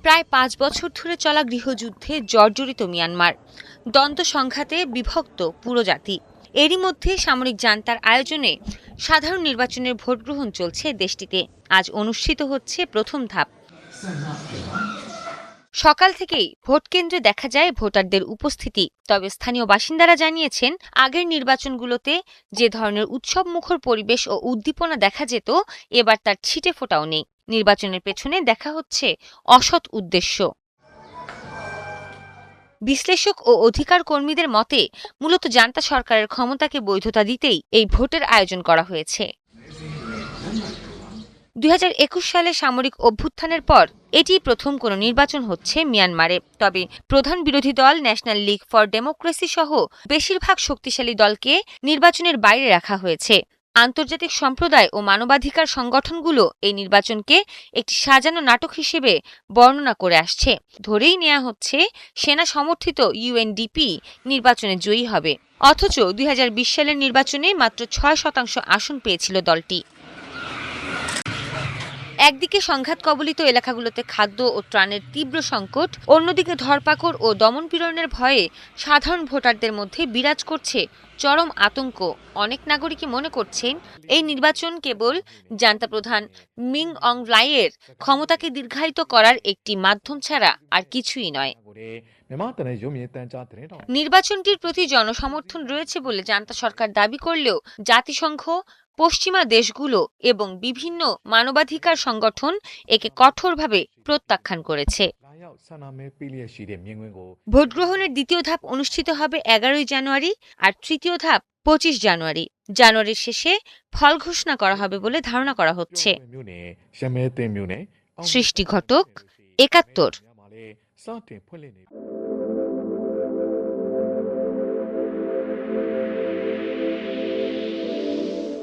প্রায় ৫ বছর ধরে চলা গৃহযুদ্ধে জর্জরিত মিয়ানমার, দ্বন্দ্ব সংঘাতে বিভক্ত পুরো জাতি। এরই মধ্যে সামরিক জান্তার আয়োজনে সাধারণ নির্বাচনের ভোট গ্রহণ চলছে দেশটিতে। আজ অনুষ্ঠিত হচ্ছে প্রথম ধাপ। সকাল থেকেই ভোট কেন্দ্রে দেখা যায় ভোটারদের উপস্থিতি। তবে স্থানীয় বাসিন্দারা জানিয়েছেন, আগের নির্বাচনগুলোতে যে ধরনের উৎসব মুখর পরিবেশ ও উদ্দীপনা দেখা যেত, এবার তার ছিটে ফোঁটাও নেই। নির্বাচনের পেছনে দেখা হচ্ছে অসৎ উদ্দেশ্য। বিশ্লেষক ও অধিকার কর্মীদের মতে, মূলত জান্তা সরকারের ক্ষমতাকে বৈধতা দিতেই এই ভোটের আয়োজন করা হয়েছে। ২০২১ সালে সামরিক অভ্যুত্থানের পর এটি প্রথম কোনো নির্বাচন হচ্ছে মিয়ানমারে। তবে প্রধান বিরোধী দল ন্যাশনাল লীগ ফর ডেমোক্রেসি সহ বেশিরভাগ শক্তিশালী দলকে নির্বাচনের বাইরে রাখা হয়েছে। আন্তর্জাতিক সম্প্রদায় ও মানবাধিকার সংগঠনগুলো এই নির্বাচনকে একটি সাজানো নাটক হিসেবে বর্ণনা করে আসছে। ধরেই নেওয়া হচ্ছে সেনা সমর্থিত ইউএনডিপি নির্বাচনে জয়ী হবে। অথচ ২০২০ সালের নির্বাচনে মাত্র ৬% আসন পেয়েছিল দলটি। একদিকে সংঘাত কবলিত এলাকাগুলোতে খাদ্য ও ত্রাণের তীব্র সংকট, অন্যদিকে ধরপাকড় ও দমনপীড়নের ভয়ে সাধারণ ভোটারদের মধ্যে বিরাজ করছে চরম আতঙ্ক। অনেক নাগরিকই মনে করছেন, এই নির্বাচন কেবল জান্তা প্রধান মিং অং হ্লাইয়ের ক্ষমতাকে দীর্ঘায়িত করার একটি মাধ্যম ছাড়া আর কিছুই নয়। নির্বাচনটির প্রতি জনসমর্থন রয়েছে বলে জান্তা সরকার দাবি করলেও জাতিসংঘ, পশ্চিমা দেশগুলো এবং বিভিন্ন মানবাধিকার সংগঠন একে কঠোরভাবে প্রত্যাখ্যান করেছে। ভোট গ্রহণের দ্বিতীয় ধাপ অনুষ্ঠিত হবে ১১ জানুয়ারি, আর তৃতীয় ধাপ ২৫ জানুয়ারি। জানুয়ারির শেষে ফল ঘোষণা করা হবে বলে ধারণা করা হচ্ছে। সৃষ্টি ঘটক, ৭১।